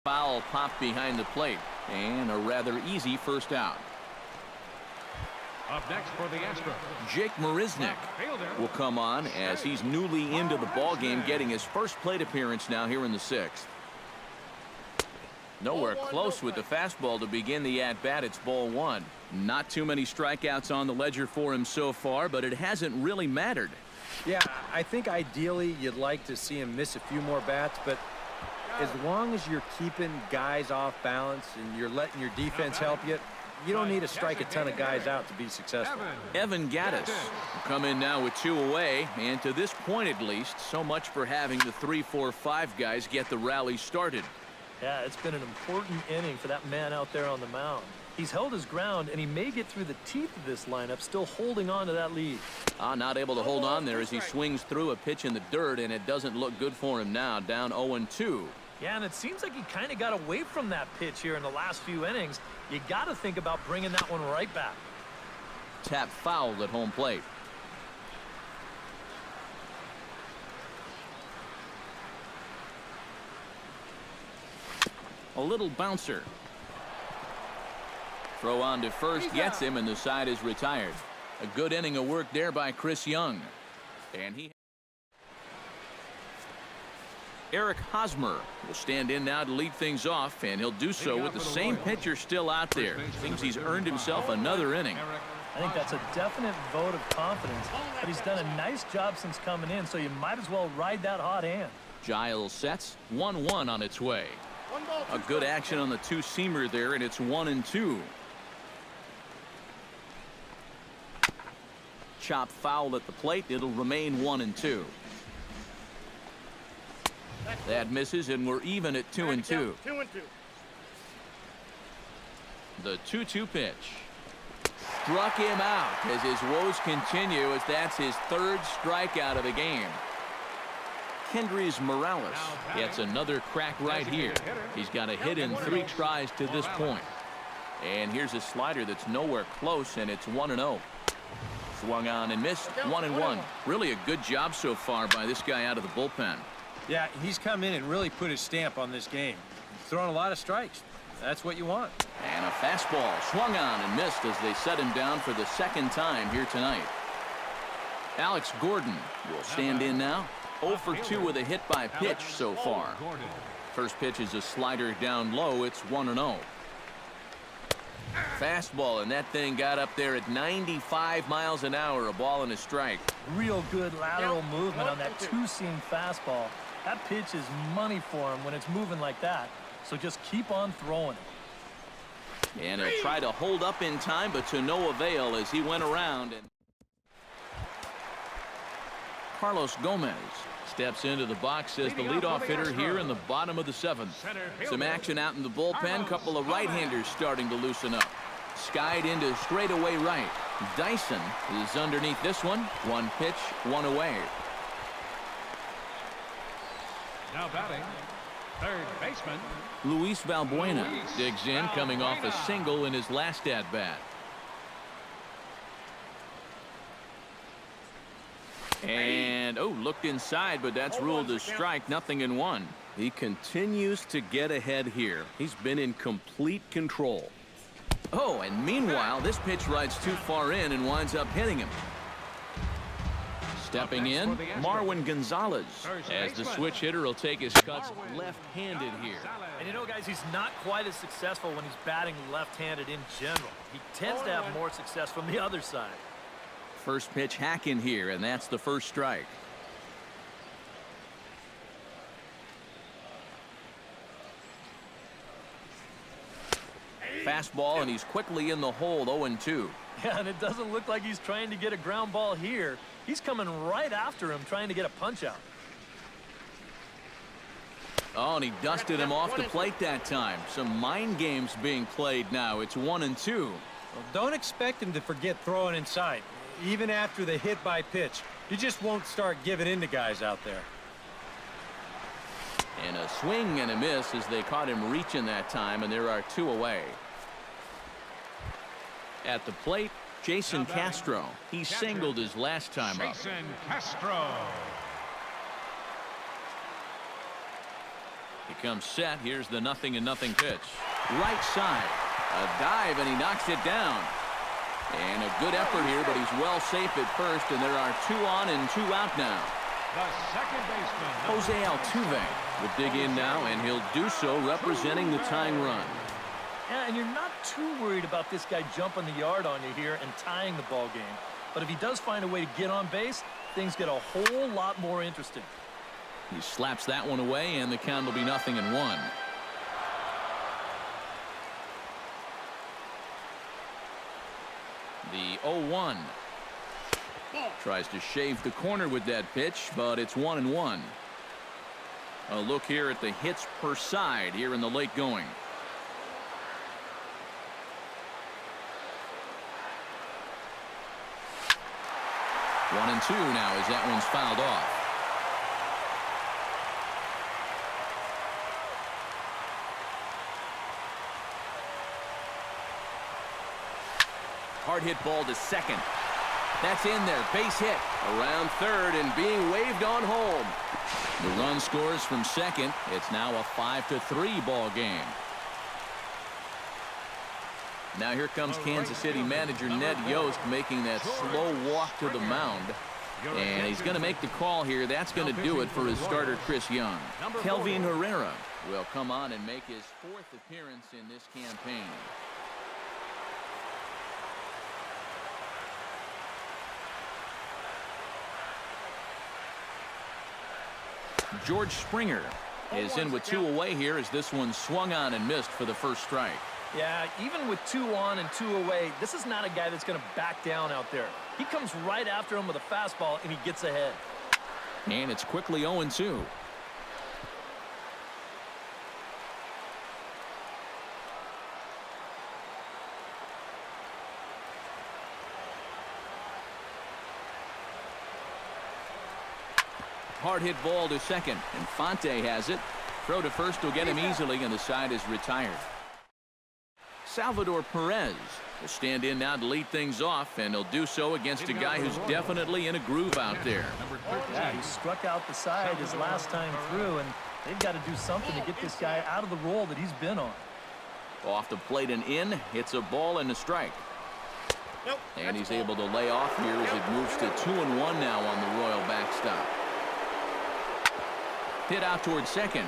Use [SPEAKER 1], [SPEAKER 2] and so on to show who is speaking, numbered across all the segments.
[SPEAKER 1] Foul popped behind the plate, and a rather easy first out.
[SPEAKER 2] Up next for the Astros,
[SPEAKER 1] Jake Marisnick will come on as he's newly into the ball game, getting his first plate appearance now here in the sixth. Nowhere close with the fastball to begin the at-bat. It's ball one. Not too many strikeouts on the ledger for him so far, but it hasn't really mattered.
[SPEAKER 3] Yeah, I think ideally you'd like to see him miss a few more bats, but as long as you're keeping guys off balance and you're letting your defense help you, you don't need to strike a ton of guys out to be successful.
[SPEAKER 1] Evan Gattis will come in now with 2 away, and to this point at least, so much for having the 3, 4, 5 guys get the rally started.
[SPEAKER 4] Yeah, it's been an important inning for that man out there on the mound. He's held his ground, and he may get through the teeth of this lineup, still holding on to that lead.
[SPEAKER 1] Not able to hold on there as he swings through a pitch in the dirt, and it doesn't look good for him now, down 0-2.
[SPEAKER 4] Yeah, and it seems like he kind of got away from that pitch here in the last few innings. You got to think about bringing that one right back.
[SPEAKER 1] Tap foul at home plate. A little bouncer. Throw on to first gets him, and the side is retired. A good inning of work there by Chris Young. And Eric Hosmer will stand in now to lead things off, and he'll do so with the same pitcher still out there. Seems he's earned himself another inning.
[SPEAKER 4] I think that's a definite vote of confidence, but he's done a nice job since coming in, so you might as well ride that hot hand.
[SPEAKER 1] Giles sets 1-1 on its way. A good action on the two-seamer there, and it's 1-2. Chop foul at the plate. It'll remain 1-2. That misses, and we're even at 2-2. The 2-2 pitch. Struck him out as his woes continue, as that's his third strikeout of the game. Kendrys Morales gets another crack right here. He's got a hit in 3 tries to this point. And here's a slider that's nowhere close, and it's 1-0. Swung on and missed. 1-1. Really a good job so far by this guy out of the bullpen.
[SPEAKER 3] Yeah, he's come in and really put his stamp on this game. He's throwing a lot of strikes. That's what you want.
[SPEAKER 1] And a fastball swung on and missed as they set him down for the second time here tonight. Alex Gordon will stand in now. 0 for 2 with a hit by pitch so far. First pitch is a slider down low. It's 1-0. Fastball, and that thing got up there at 95 miles an hour. A ball and a strike.
[SPEAKER 4] Real good lateral movement on that two-seam fastball. That pitch is money for him when it's moving like that. So just keep on throwing it.
[SPEAKER 1] And he'll try to hold up in time, but to no avail as he went around. And Carlos Gomez steps into the box as the leadoff hitter here in the bottom of the 7th. Some action out in the bullpen. Couple of right-handers starting to loosen up. Skied into straightaway right. Dyson is underneath this one. 1 pitch, 1 away.
[SPEAKER 2] Now batting, third baseman
[SPEAKER 1] Luis Valbuena digs in, coming off a single in his last at-bat. And, looked inside, but that's ruled a strike. 0-1. He continues to get ahead here. He's been in complete control. And meanwhile, this pitch rides too far in and winds up hitting him. Stepping in, Marwin Gonzalez, as the switch hitter will take his cuts left-handed here.
[SPEAKER 4] And you know, guys, he's not quite as successful when he's batting left-handed in general. He tends to have more success from the other side.
[SPEAKER 1] First pitch hack in here, and that's the first strike. Fastball, and he's quickly in the hole. 0-2.
[SPEAKER 4] Yeah, and it doesn't look like he's trying to get a ground ball here. He's coming right after him, trying to get a punch out.
[SPEAKER 1] And he dusted him off the plate that time. Some mind games being played now. It's 1-2.
[SPEAKER 3] Well, don't expect him to forget throwing inside. Even after the hit by pitch, you just won't start giving in to guys out there.
[SPEAKER 1] And a swing and a miss as they caught him reaching that time, and there are 2 away. At the plate, Jason Castro. He singled his last time up.
[SPEAKER 2] Jason Castro.
[SPEAKER 1] He comes set. Here's the 0-0 pitch. Right side. A dive, and he knocks it down. And a good effort here, but he's well safe at first, and there are 2 on and 2 out now.
[SPEAKER 2] The second baseman,
[SPEAKER 1] Jose Altuve will dig in now, and he'll do so representing the tying run.
[SPEAKER 4] Yeah, and you're not too worried about this guy jumping the yard on you here and tying the ball game. But if he does find a way to get on base, things get a whole lot more interesting.
[SPEAKER 1] He slaps that one away, and the count will be 0-1. The 0-1. Tries to shave the corner with that pitch, but it's 1-1. A look here at the hits per side here in the late going. One and 2 now as that one's fouled off. Hard hit ball to second. That's in there. Base hit. Around third and being waved on home. The run scores from second. It's now a 5-3 ball game. Now here comes Kansas City manager Ned Yost making that slow walk to the mound. And he's going to make the call here. That's going to do it for his starter, Chris Young. Kelvin Herrera will come on and make his 4th appearance in this campaign. George Springer is in with 2 away here as this one swung on and missed for the first strike.
[SPEAKER 4] Yeah, even with 2 on and 2 away, this is not a guy that's going to back down out there. He comes right after him with a fastball, and he gets ahead.
[SPEAKER 1] And it's quickly 0-2. Hard hit ball to second. Infante has it. Throw to first will get him easily, and the side is retired. Salvador Perez will stand in now to lead things off, and he'll do so against a guy who's definitely in a groove out there.
[SPEAKER 4] Yeah, he struck out the side his last time through, and they've got to do something to get this guy out of the role that he's been on.
[SPEAKER 1] Off the plate and in. Hits a ball and a strike. And he's able to lay off here as it moves to 2-1 now on the Royal backstop. Hit out towards second.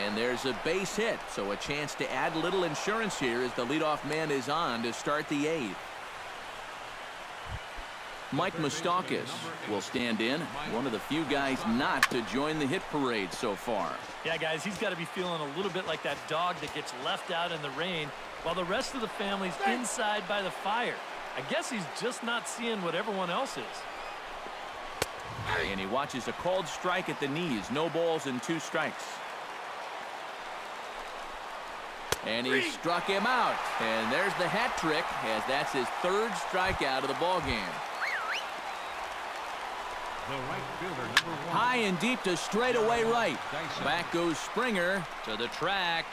[SPEAKER 1] And there's a base hit, so a chance to add a little insurance here as the leadoff man is on to start the 8th. Mike Moustakas will stand in, one of the few guys not to join the hit parade so far.
[SPEAKER 4] Yeah, guys, he's got to be feeling a little bit like that dog that gets left out in the rain while the rest of the family's inside by the fire. I guess he's just not seeing what everyone else is.
[SPEAKER 1] And he watches a called strike at the knees. No balls and 2 strikes. And he struck him out. And there's the hat trick, as that's his 3rd strikeout of the ball game. High and deep to straightaway right. Back goes Springer to the track.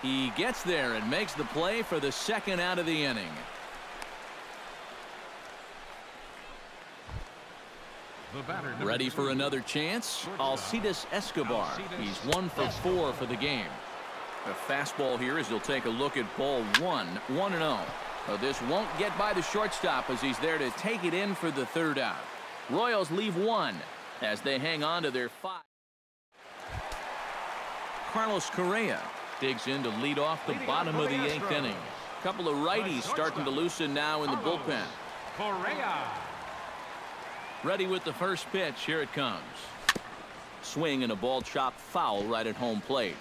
[SPEAKER 1] He gets there and makes the play for the 2nd out of the inning. Ready for another chance? Alcides Escobar. He's 1 for 4 for the game. A fastball here as he'll take a look at ball 1. 1-0. But this won't get by the shortstop as he's there to take it in for the 3rd out. Royals leave 1 as they hang on to their 5. Carlos Correa digs in to lead off the bottom of the 8th inning. A couple of righties starting to loosen now in the bullpen.
[SPEAKER 2] Correa.
[SPEAKER 1] Ready with the first pitch. Here it comes. Swing and a ball chopped foul right at home plate.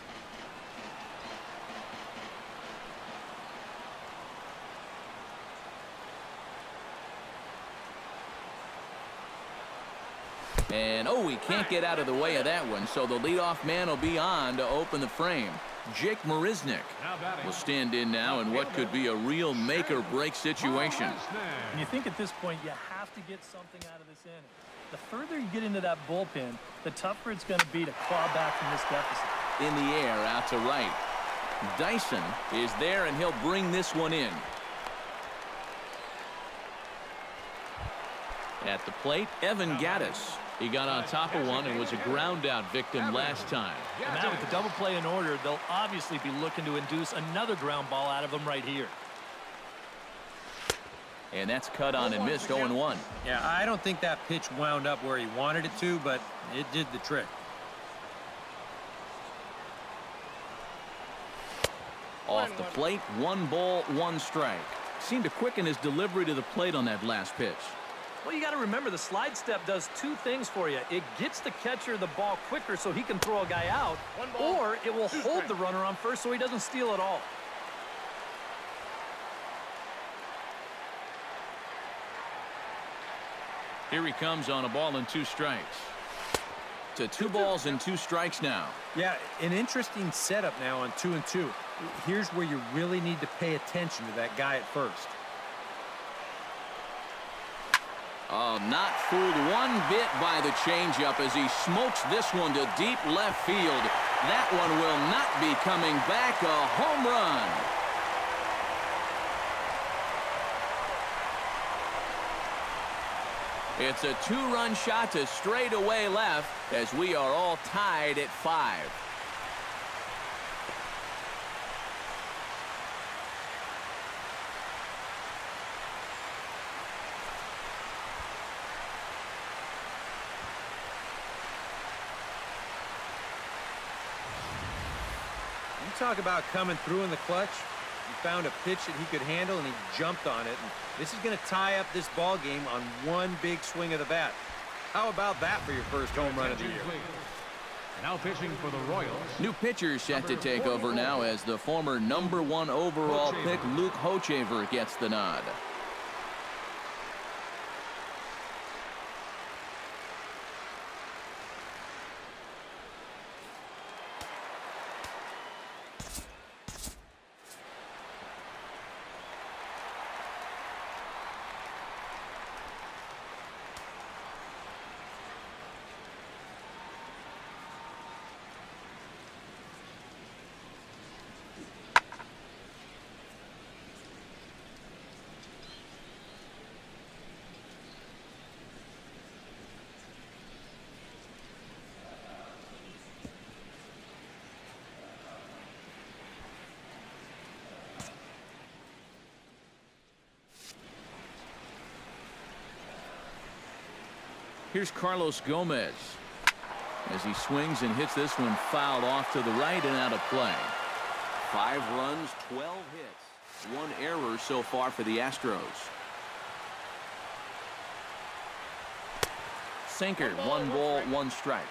[SPEAKER 1] And he can't get out of the way of that one, so the leadoff man will be on to open the frame. Jake Marisnick will stand in now in what could be a real make-or-break situation.
[SPEAKER 4] And you think at this point you have to get something out of this inning. The further you get into that bullpen, the tougher it's going to be to claw back from this deficit.
[SPEAKER 1] In the air, out to right. Dyson is there, and he'll bring this one in. At the plate, Evan Gattis He got on top of one and was a ground out victim last time.
[SPEAKER 4] And now with the double play in order, they'll obviously be looking to induce another ground ball out of him right here.
[SPEAKER 1] And that's cut on and missed 0-1.
[SPEAKER 3] Yeah, I don't think that pitch wound up where he wanted it to, but it did the trick.
[SPEAKER 1] Off the plate, 1 ball, 1 strike. Seemed to quicken his delivery to the plate on that last pitch.
[SPEAKER 4] Well, you got to remember the slide step does 2 things for you. It gets the catcher the ball quicker so he can throw a guy out, or it will hold the runner on first so he doesn't steal at all.
[SPEAKER 1] Here he comes on a ball and 2 strikes. To 2 balls and 2 strikes now.
[SPEAKER 3] Yeah, an interesting setup now on 2-2. Here's where you really need to pay attention to that guy at first.
[SPEAKER 1] Oh, not fooled one bit by the changeup as he smokes this one to deep left field. That one will not be coming back. A home run. It's a 2-run shot to straightaway left as we are all tied at 5.
[SPEAKER 3] You talk about coming through in the clutch. He found a pitch that he could handle, and he jumped on it. And this is going to tie up this ball game on one big swing of the bat. How about that for your first home run of the year?
[SPEAKER 2] Now pitching for the Royals.
[SPEAKER 1] New pitcher set to take over now as the former #1 overall pick Luke Hochevar gets the nod. Here's Carlos Gomez as he swings and hits this one fouled off to the right and out of play. 5 runs, 12 hits, 1 error so far for the Astros. Sinker, 1 ball, 1 strike.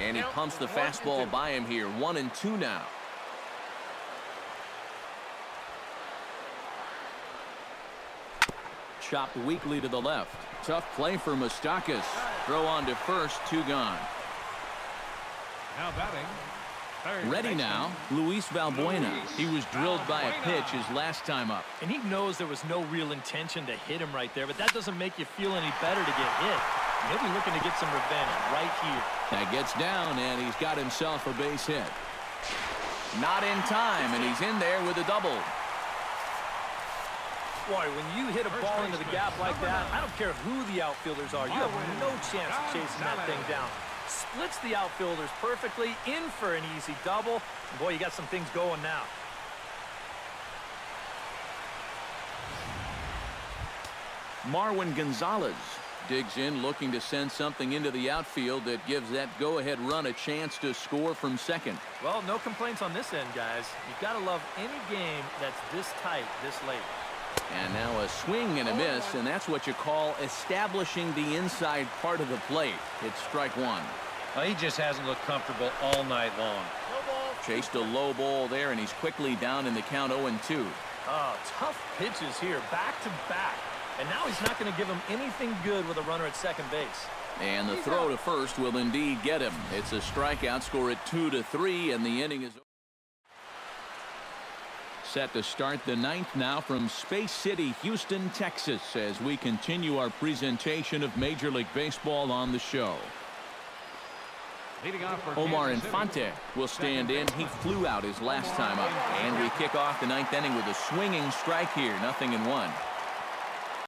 [SPEAKER 1] And he pumps the fastball by him here. 1-2 now. Chopped weakly to the left. Tough play for Moustakas. Throw on to first, 2 gone.
[SPEAKER 2] Now batting.
[SPEAKER 1] Ready now, Luis Valbuena. He was drilled by a pitch his last time up.
[SPEAKER 4] And he knows there was no real intention to hit him right there, but that doesn't make you feel any better to get hit. He'll be looking to get some revenge right here.
[SPEAKER 1] That gets down, and he's got himself a base hit. Not in time, and he's in there with a double.
[SPEAKER 4] Boy, when you hit a ball into the gap like that, I don't care who the outfielders are. You have no chance of chasing that thing down. Splits the outfielders perfectly, in for an easy double. And boy, you got some things going now.
[SPEAKER 1] Marwin Gonzalez digs in, looking to send something into the outfield that gives that go-ahead run a chance to score from second.
[SPEAKER 4] Well, no complaints on this end, guys. You've got to love any game that's this tight, this late.
[SPEAKER 1] And now a swing and a miss, and that's what you call establishing the inside part of the plate. It's strike 1.
[SPEAKER 3] Well, he just hasn't looked comfortable all night long.
[SPEAKER 1] Chased a low ball there, and he's quickly down in the count 0-2.
[SPEAKER 4] Oh, tough pitches here, back to back. And now he's not going to give him anything good with a runner at second base.
[SPEAKER 1] And the throw to first will indeed get him. It's a strikeout, score at 2-3, and the inning is over. Set to start the 9th now from Space City, Houston, Texas, as we continue our presentation of Major League Baseball on the show.
[SPEAKER 2] Leading off for
[SPEAKER 1] Omar
[SPEAKER 2] Kansas City.
[SPEAKER 1] Infante will stand in. He flew out his last time up. And we kick off the ninth inning with a swinging strike here. 0-1.